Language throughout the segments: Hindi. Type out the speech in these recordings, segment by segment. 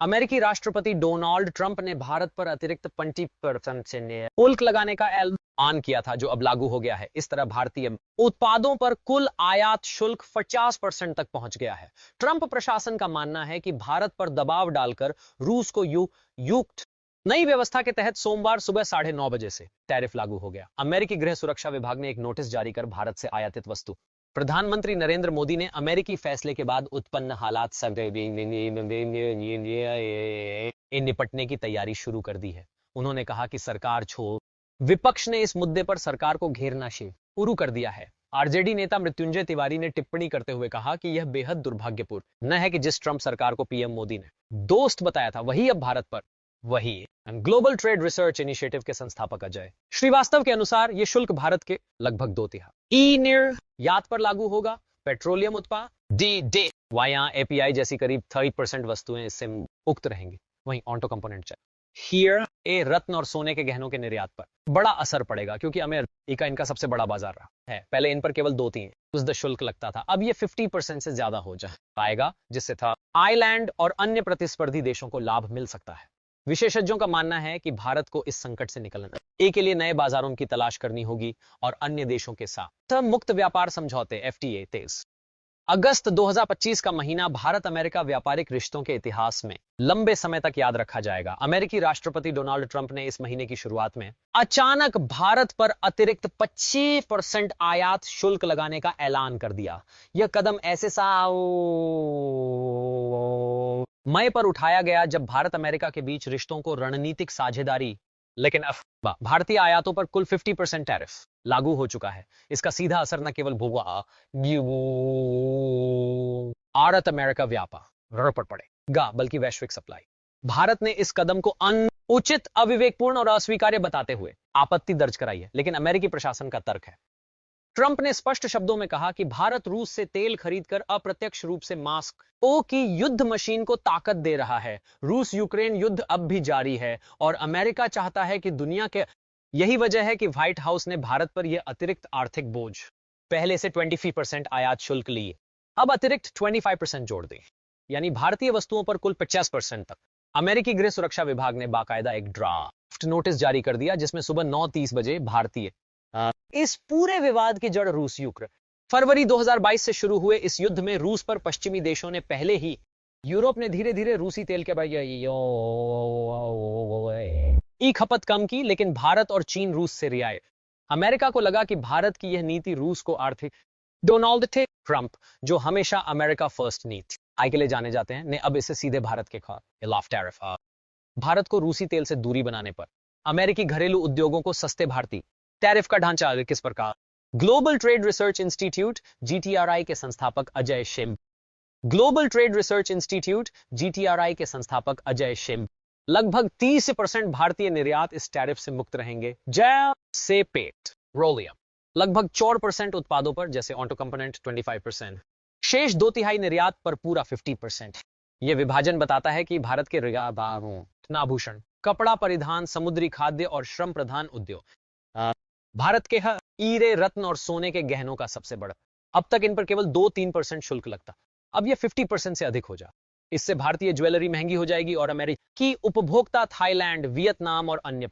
अमेरिकी राष्ट्रपति डोनाल्ड ट्रंप ने भारत पर अतिरिक्त 20% से शुल्क लगाने का ऐलान किया था, जो अब लागू हो गया है। इस तरह भारतीय उत्पादों पर कुल आयात शुल्क 50% तक पहुंच गया है। ट्रंप प्रशासन का मानना है कि भारत पर दबाव डालकर रूस को युक्त नई व्यवस्था के तहत सोमवार सुबह 9:30 बजे से टैरिफ लागू हो गया। अमेरिकी गृह सुरक्षा विभाग ने एक नोटिस जारी कर भारत से आयातित वस्तु प्रधानमंत्री नरेंद्र मोदी ने अमेरिकी फैसले के बाद उत्पन्न हालात से निपटने की तैयारी शुरू कर दी है। उन्होंने कहा कि सरकार छोड़ विपक्ष ने इस मुद्दे पर सरकार को घेरना शुरू कर दिया है। आरजेडी नेता मृत्युंजय तिवारी ने टिप्पणी करते हुए कहा कि यह बेहद दुर्भाग्यपूर्ण है कि जिस ट्रंप सरकार को पीएम मोदी ने दोस्त बताया था, वही अब भारत पर वही ग्लोबल ट्रेड रिसर्च इनिशिएटिव के संस्थापक अजय श्रीवास्तव के अनुसार यह शुल्क भारत के लगभग 2/3 ई निर्यात पर लागू होगा। पेट्रोलियम उत्पाद डी वहां एपीआई जैसी करीब 30% वस्तुएं इससे मुक्त रहेंगी। वहीं ऑटो कंपोनेंट हीयर ए रत्न और सोने के गहनों के निर्यात पर बड़ा असर पड़ेगा, क्योंकि अमेरिका इनका सबसे बड़ा बाजार रहा है। पहले इन पर केवल 2-3% शुल्क लगता था, अब ये 50% से ज्यादा हो जाएगा, जिससे था आइलैंड और अन्य प्रतिस्पर्धी देशों को लाभ मिल सकता है। विशेषज्ञों का मानना है कि भारत को इस संकट से निकलने के लिए नए बाजारों की तलाश करनी होगी और अन्य देशों के साथ मुक्त व्यापार समझौते एफटीए 23 अगस्त 2025 का महीना भारत अमेरिका व्यापारिक रिश्तों के इतिहास में लंबे समय तक याद रखा जाएगा। अमेरिकी राष्ट्रपति डोनाल्ड ट्रंप ने इस महीने की शुरुआत में अचानक भारत पर अतिरिक्त 25% आयात शुल्क लगाने का ऐलान कर दिया। यह कदम ऐसे मई पर उठाया गया जब भारत अमेरिका के बीच रिश्तों को रणनीतिक साझेदारी, लेकिन अब भारतीय आयातों पर कुल 50% टैरिफ लागू हो चुका है। इसका सीधा असर न केवल भारत अमेरिका व्यापार पर पड़ेगा, बल्कि वैश्विक सप्लाई। भारत ने इस कदम को अनुचित, अविवेकपूर्ण और अस्वीकार्य बताते हुए आपत्ति दर्ज कराई है, लेकिन अमेरिकी प्रशासन का तर्क है। ट्रंप ने स्पष्ट शब्दों में कहा कि भारत रूस से तेल खरीदकर अप्रत्यक्ष रूप से मॉस्को की युद्ध मशीन को ताकत दे रहा है। रूस यूक्रेन युद्ध अब भी जारी है और अमेरिका चाहता है कि दुनिया के यही वजह है कि व्हाइट हाउस ने भारत पर यह अतिरिक्त आर्थिक बोझ पहले से 23% आयात शुल्क लिए, अब अतिरिक्त 25% जोड़ दे, यानी भारतीय वस्तुओं पर कुल 50% तक। अमेरिकी गृह सुरक्षा विभाग ने बाकायदा एक ड्राफ्ट नोटिस जारी कर दिया, जिसमें सुबह 9:30 बजे भारतीय इस पूरे विवाद की जड़ रूस यूक्रेन फरवरी 2022 से शुरू हुए इस युद्ध में रूस पर पश्चिमी देशों ने पहले ही, यूरोप ने धीरे धीरे रूसी तेल के खपत कम की, लेकिन भारत और चीन रूस से रियायत। अमेरिका को लगा कि भारत की यह नीति रूस को आर्थिक डोनाल्ड ट्रंप, जो हमेशा अमेरिका फर्स्ट नीति आई के लिए जाने जाते हैं, ने अब इसे सीधे भारत के खिलाफ टैरिफ। भारत को रूसी तेल से दूरी बनाने पर अमेरिकी घरेलू उद्योगों को सस्ते भारतीय टैरिफ का ढांचा किस प्रकार। ग्लोबल ट्रेड रिसर्च इंस्टीट्यूट जीटीआरआई के संस्थापक अजय शिम के संस्थापक अजय शिम लगभग 30% भारतीय निर्यात इस टैरिफ से मुक्त रहेंगे, जैसे पेट्रोलियम लगभग 4% उत्पादों पर, जैसे ऑटो कंपोनेंट 25%, शेष 2/3 निर्यात पर पूरा 50%। यह विभाजन बताता है कि भारत के आभूषण, कपड़ा, परिधान, समुद्री खाद्य और श्रम प्रधान उद्योग भारत के हीरे, रत्न और सोने के गहनों का सबसे बड़ा। अब तक इन पर केवल 2-3% शुल्क लगता, अब यह 50% से अधिक हो जा। इससे भारतीय ज्वेलरी महंगी हो जाएगी और अमेरिकी उपभोक्ता थाईलैंड, वियतनाम और अन्य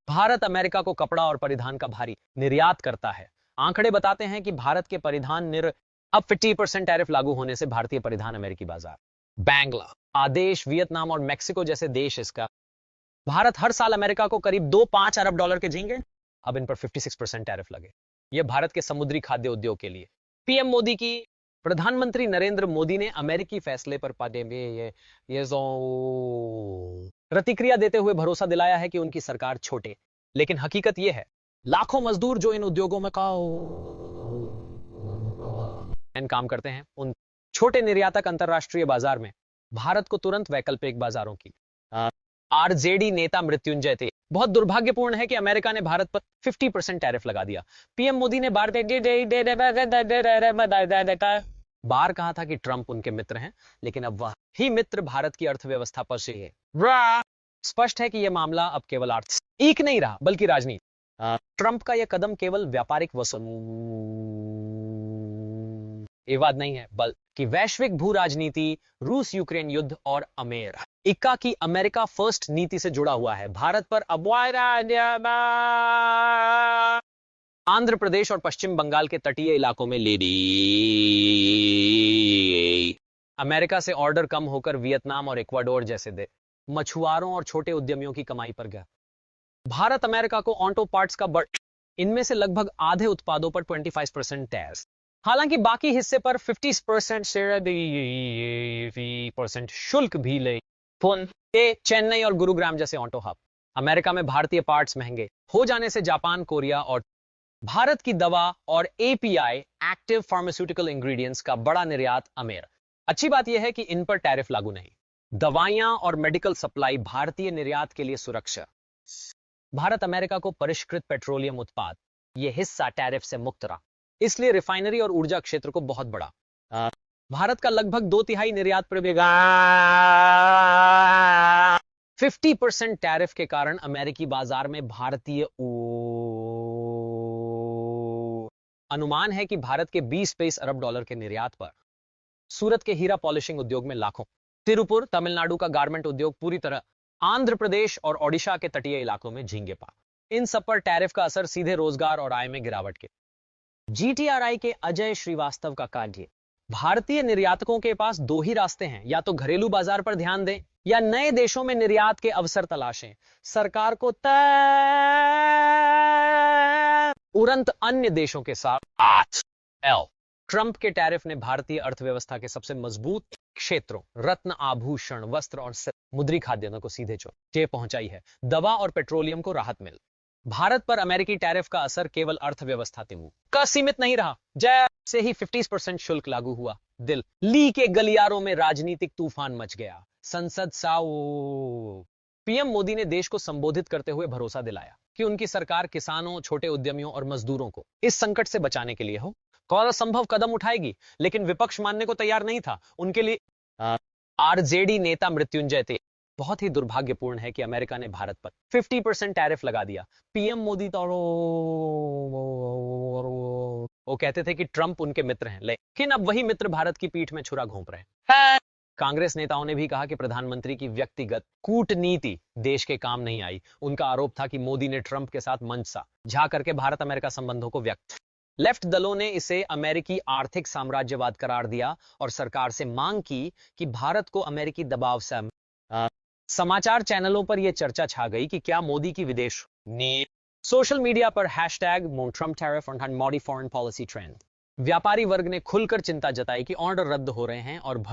भारत अमेरिका को कपड़ा और परिधान का भारी निर्यात करता है। आंकड़े बताते हैं कि भारत के परिधान अब 50% टैरिफ लागू होने से भारतीय परिधान अमेरिकी बाजार, बांग्लादेश, वियतनाम और मेक्सिको जैसे देश इसका भारत हर साल अमेरिका को करीब $2-5 अरब के झेंगे। अब इन पर 56% टैरिफ लगे। यह भारत के समुद्री खाद्य उद्योग के लिए पीएम मोदी की प्रधानमंत्री नरेंद्र मोदी ने अमेरिकी फैसले पर प्रतिक्रिया देते हुए भरोसा दिलाया है कि उनकी सरकार छोटे, लेकिन हकीकत यह है लाखों मजदूर जो इन उद्योगों में काम करते हैं, उन छोटे निर्यातक अंतरराष्ट्रीय बाजार में भारत को तुरंत वैकल्पिक बाजारों की। आरजेडी नेता मृत्युंजय थे, बहुत दुर्भाग्यपूर्ण है कि अमेरिका ने भारत पर 50% टैरिफ लगा दिया। पीएम मोदी ने बार कहा था कि ट्रंप उनके मित्र हैं, लेकिन अब वह ही मित्र भारत की अर्थव्यवस्था पर से है। स्पष्ट है कि यह मामला अब केवल आर्थिक नहीं रहा, बल्कि राजनीति। ट्रंप का यह कदम केवल व्यापारिक वसूल विवाद नहीं है, बल्कि वैश्विक भू राजनीति, रूस यूक्रेन युद्ध और इक्का की अमेरिका फर्स्ट नीति से जुड़ा हुआ है। भारत पर आंध्र प्रदेश और पश्चिम बंगाल के तटीय इलाकों में लेडी अमेरिका से ऑर्डर कम होकर वियतनाम और इक्वाडोर जैसे देश मछुआरों और छोटे उद्यमियों की कमाई पर गया। भारत अमेरिका को ऑटो पार्ट्स का इनमें से लगभग आधे उत्पादों पर 25% टैक्स, हालांकि बाकी हिस्से पर 50% शुल्क भी ले। फोन के चेन्नई और गुरुग्राम जैसे ऑटो हब अमेरिका में भारतीय पार्ट्स महंगे हो जाने से जापान, कोरिया और भारत की दवा और एपीआई एक्टिव फार्मास्यूटिकल इंग्रेडिएंट्स का बड़ा निर्यात अच्छी बात यह है कि इन पर टैरिफ लागू नहीं। दवाइयां और मेडिकल सप्लाई भारतीय निर्यात के लिए सुरक्षा। भारत अमेरिका को परिष्कृत पेट्रोलियम उत्पाद यह हिस्सा टैरिफ से मुक्त रहा, इसलिए रिफाइनरी और ऊर्जा क्षेत्र को बहुत बड़ा। भारत का लगभग 2/3 निर्यात पर 50% टैरिफ के कारण अमेरिकी बाजार में भारतीय अनुमान है कि भारत के 20-23 अरब डॉलर के निर्यात पर सूरत के हीरा पॉलिशिंग उद्योग में लाखों, तिरुपुर तमिलनाडु का गारमेंट उद्योग पूरी तरह, आंध्र प्रदेश और ओडिशा के तटीय इलाकों में झींगे पा, इन सब पर टैरिफ का असर सीधे रोजगार और आय में गिरावट के। जीटीआरआई के अजय श्रीवास्तव का कार्य, भारतीय निर्यातकों के पास 2 ही रास्ते हैं, या तो घरेलू बाजार पर ध्यान दें या नए देशों में निर्यात के अवसर तलाशें। सरकार को तुरंत अन्य देशों के साथ ट्रंप के टैरिफ ने भारतीय अर्थव्यवस्था के सबसे मजबूत क्षेत्रों रत्न, आभूषण, वस्त्र और मुद्री खाद्यान्नों को सीधे चोट पहुंचाई है। दवा और पेट्रोलियम को राहत मिल। भारत पर अमेरिकी टैरिफ का असर केवल अर्थव्यवस्था का सीमित नहीं रहा। जैसे ही 50% शुल्क लागू हुआ, दिल्ली के गलियारों में राजनीतिक तूफान मच गया। संसद पीएम मोदी ने देश को संबोधित करते हुए भरोसा दिलाया कि उनकी सरकार किसानों, छोटे उद्यमियों और मजदूरों को इस संकट से बचाने के लिए संभव कदम उठाएगी, लेकिन विपक्ष मानने को तैयार नहीं था। उनके लिए आरजेडी नेता मृत्युंजय थे। बहुत ही दुर्भाग्यपूर्ण है कि अमेरिका ने भारत पर 50% टैरिफ लगा दिया। पीएम मोदी तो वो कहते थे कि ट्रंप उनके मित्र हैं, लेकिन अब वही मित्र भारत की पीठ में छुरा घोंप रहे हैं। कांग्रेस नेताओं ने भी कहा कि प्रधानमंत्री की व्यक्तिगत कूटनीति देश के काम नहीं आई। उनका आरोप था कि मोदी ने ट्रंप के साथ मंच साझा करके भारत अमेरिका संबंधों को लेफ्ट दलों ने इसे अमेरिकी आर्थिक साम्राज्यवाद करार दिया और सरकार से मांग की कि भारत को अमेरिकी दबाव से। समाचार चैनलों पर यह चर्चा छा गई कि क्या मोदी की विदेश नीति। सोशल मीडिया पर #Trump tariff on Modi foreign policy trend। व्यापारी वर्ग ने खुलकर चिंता जताई कि ऑर्डर रद्द हो रहे हैं और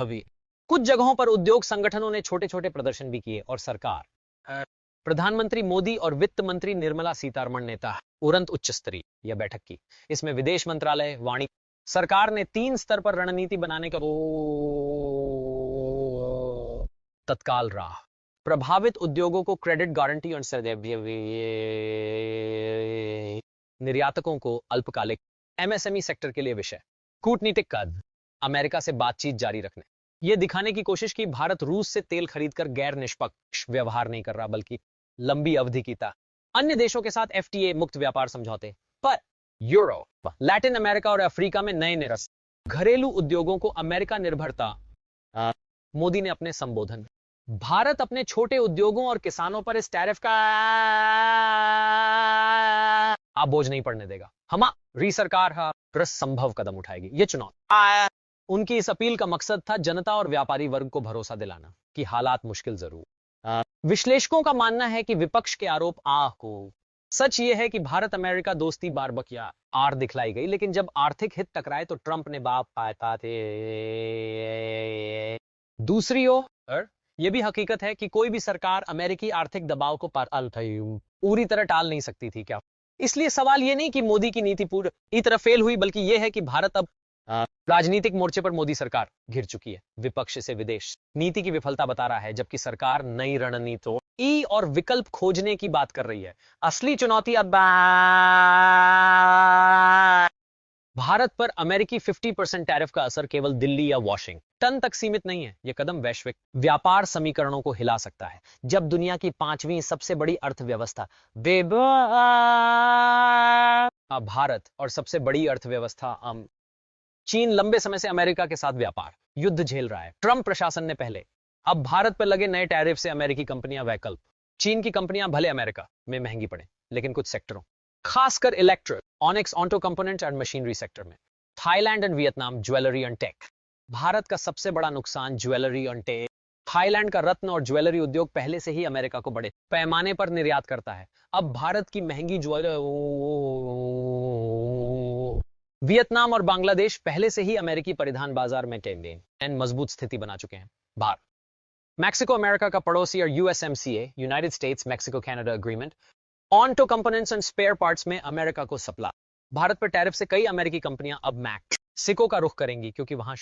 कुछ जगहों पर उद्योग संगठनों ने छोटे छोटे प्रदर्शन भी किए और सरकार। प्रधानमंत्री मोदी और वित्त मंत्री निर्मला सीतारमण ने तुरंत उच्च स्तरीय यह बैठक की। इसमें विदेश मंत्रालय, वाणिज्य, सरकार ने 3 स्तर पर रणनीति बनाने का तत्काल राह। प्रभावित उद्योगों को क्रेडिट गारंटी और निर्यातकों को अल्पकालिक एमएसएमई सेक्टर के लिए विषय। कूटनीतिक कद, अमेरिका से बातचीत जारी रखने, यह दिखाने की कोशिश की भारत रूस से तेल खरीदकर गैर निष्पक्ष व्यवहार नहीं कर रहा, बल्कि लंबी अवधि की अन्य देशों के साथ एफटीए मुक्त व्यापार समझौते पर। यूरोप, लैटिन अमेरिका और अफ्रीका में नए निरस घरेलू उद्योगों को अमेरिका निर्भरता। मोदी ने अपने संबोधन, भारत अपने छोटे उद्योगों और किसानों पर इस टैरिफ का बोझ नहीं पड़ने देगा। हमारी सरकार हर संभव कदम उठाएगी। ये चुनौती। उनकी इस अपील का मकसद था जनता और व्यापारी वर्ग को भरोसा दिलाना कि हालात मुश्किल जरूर। विश्लेषकों का मानना है कि विपक्ष के आरोप को सच यह है कि भारत अमेरिका दोस्ती बार बकिया आर दिखलाई गई, लेकिन जब आर्थिक हित टकराए तो ट्रंप ने बाप पाया थे। दूसरी ओर यह भी हकीकत है कि कोई भी सरकार अमेरिकी आर्थिक दबाव को पूरी तरह टाल नहीं सकती थी क्या। इसलिए सवाल यह नहीं कि मोदी की नीति पूरी तरह फेल हुई, बल्कि यह है कि भारत अब राजनीतिक मोर्चे पर मोदी सरकार घिर चुकी है। विपक्ष इसे विदेश नीति की विफलता बता रहा है, जबकि सरकार नई रणनीति और विकल्प खोजने की बात कर रही है। असली चुनौती अब भारत पर अमेरिकी 50% टैरिफ का असर केवल दिल्ली या वाशिंगटन तक सीमित नहीं है। यह कदम वैश्विक व्यापार समीकरणों को हिला सकता है। जब दुनिया की 5वीं सबसे बड़ी अर्थव्यवस्था भारत और सबसे बड़ी अर्थव्यवस्था चीन लंबे समय से अमेरिका के साथ व्यापार युद्ध झेल रहा है। ट्रंप प्रशासन ने पहले, अब भारत पर लगे नए टैरिफ से अमेरिकी कंपनियां वैकल्प। चीन की कंपनियां भले अमेरिका में महंगी पड़े, लेकिन कुछ सेक्टरों, खासकर electronics, auto components and machinery sector में, Thailand and Vietnam, jewellery and tech. Bharat का सबसे बड़ा नुकसान ज्वेलरी एंड टेक। थाईलैंड का रत्न और ज्वेलरी उद्योग पहले से ही अमेरिका को बड़े पैमाने पर निर्यात करता है। अब भारत की महंगी ज्वेलरी। वियतनाम और बांग्लादेश पहले से ही अमेरिकी परिधान बाजार में एंड मजबूत स्थिति बना चुके हैं। भारत, मैक्सिको अमेरिका का पड़ोसी और USMCA, United States Mexico Canada agreement, auto components and spare parts में अमेरिका को सप्लाई। भारत पर टैरिफ से कई अमेरिकी कंपनियां अब मैक्सिको का रुख करेंगी, क्योंकि वहां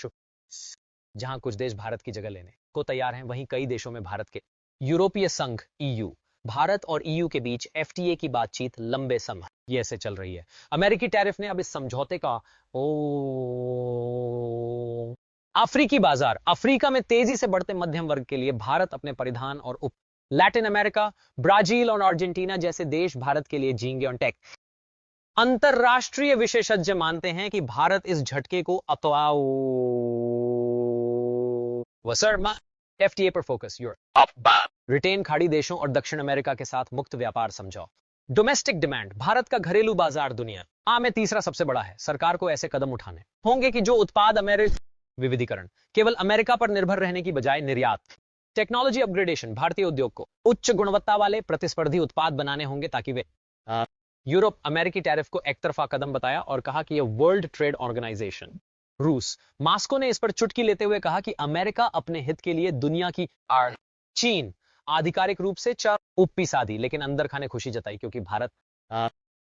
जहां कुछ देश भारत की जगह लेने को तैयार हैं, वहीं कई देशों में भारत के यूरोपीय संघ ईयू, भारत और ईयू के बीच एफटीए की बातचीत लंबे समय ये ऐसे चल रही है। अमेरिकी टैरिफ ने अब इस समझौते का अफ्रीकी बाजार, अफ्रीका में तेजी से बढ़ते मध्यम वर्ग के लिए भारत अपने परिधान और लैटिन अमेरिका, ब्राजील और अर्जेंटीना जैसे देश भारत के लिए झींगे और टेक। अंतरराष्ट्रीय विशेषज्ञ मानते हैं कि भारत इस झटके को एफटीए पर फोकस, रिटेन खाड़ी देशों और दक्षिण अमेरिका के साथ मुक्त व्यापार समझौता। डोमेस्टिक डिमांड, भारत का घरेलू बाजार दुनिया में तीसरा सबसे बड़ा है। सरकार को ऐसे कदम उठाने होंगे कि जो उत्पाद विविधीकरण, केवल अमेरिका पर निर्भर रहने की बजाय निर्यात। टेक्नोलॉजी अपग्रेडेशन, भारतीय उद्योग को उच्च गुणवत्ता वाले प्रतिस्पर्धी उत्पाद बनाने होंगे ताकि वे यूरोप अमेरिकी टैरिफ को एक तरफा कदम बताया और कहा कि यह वर्ल्ड ट्रेड ऑर्गेनाइजेशन। रूस, मास्को ने इस पर चुटकी लेते हुए कहा कि अमेरिका अपने हित के लिए दुनिया की चीन आधिकारिक रूप से उपी साधी, लेकिन अंदर खाने खुशी जताई, क्योंकि भारत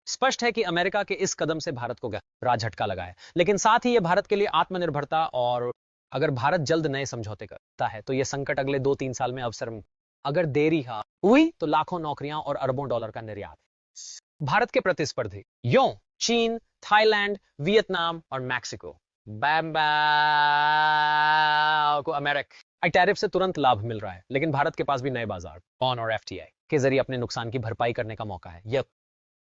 स्पष्ट है कि अमेरिका के इस कदम से भारत को गहरा झटका लगा है। लेकिन साथ ही यह भारत के लिए आत्मनिर्भरता, और अगर भारत जल्द नए समझौते करता है तो यह संकट अगले 2-3 साल में अवसर, अगर देरी हुई तो लाखों नौकरियां और अरबों डॉलर का निर्यात। भारत के प्रतिस्पर्धी चीन, थाईलैंड, वियतनाम और मैक्सिको को अमेरिका टैरिफ से तुरंत लाभ मिल रहा है, लेकिन भारत के पास भी नए बाजार और एफटीआई के जरिए अपने नुकसान की भरपाई करने का मौका है। यह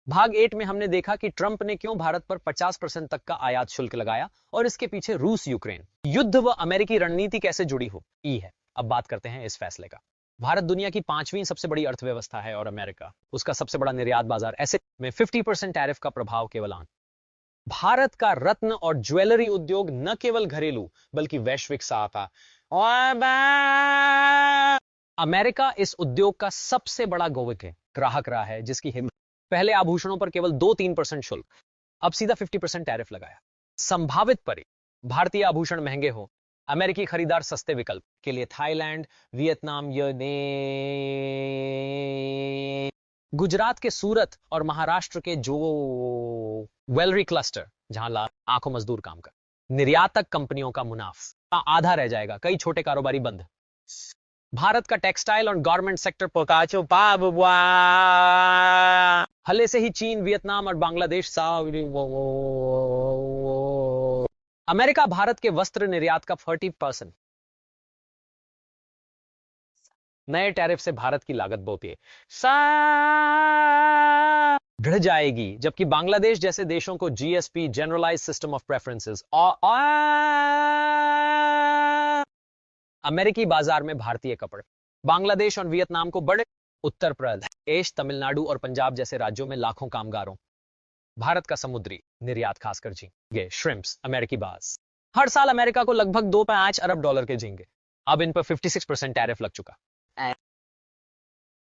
भाग 8 में हमने देखा कि ट्रंप ने क्यों भारत पर 50% तक का आयात शुल्क लगाया और इसके पीछे रूस यूक्रेन युद्ध व अमेरिकी रणनीति कैसे जुड़ी है। अब बात करते हैं इस फैसले का। भारत दुनिया की 5वीं सबसे बड़ी अर्थव्यवस्था है और अमेरिका उसका सबसे बड़ा निर्यात बाजार। ऐसे में 50% टैरिफ का प्रभाव केवल भारत का रत्न और ज्वेलरी उद्योग न केवल घरेलू बल्कि वैश्विक सहायता। अमेरिका इस उद्योग का सबसे बड़ा ग्राहक रहा है, जिसकी पहले आभूषणों पर केवल 2-3% शुल्क, अब सीधा 50% टैरिफ लगाया। संभावित भारतीय आभूषण महंगे हो, अमेरिकी खरीदार सस्ते विकल्प के लिए थाईलैंड, वियतनाम, गुजरात के सूरत और महाराष्ट्र के ज्वेलरी क्लस्टर, जहां आंखों मजदूर काम कर, निर्यातक कंपनियों का मुनाफा आधा रह जाएगा, कई छोटे कारोबारी बंद। भारत का टेक्सटाइल और गारमेंट सेक्टर हले से ही चीन, वियतनाम और बांग्लादेश अमेरिका भारत के वस्त्र निर्यात का 40%। नए टैरिफ से भारत की लागत बढ़ जाएगी, जबकि बांग्लादेश जैसे देशों को GSP, generalized system of preferences, अमेरिकी बाजार में भारतीय कपड़े। बांग्लादेश और वियतनाम को बड़े उत्तर प्रदेश, तमिलनाडु और पंजाब जैसे राज्यों में लाखों कामगारों। भारत का समुद्री निर्यात, खासकर झींगे, श्रिम्प्स, अमेरिकी बाज, हर साल अमेरिका को लगभग $2.5 अरब के झींगे। अब इन पर 56% टैरिफ लग चुका।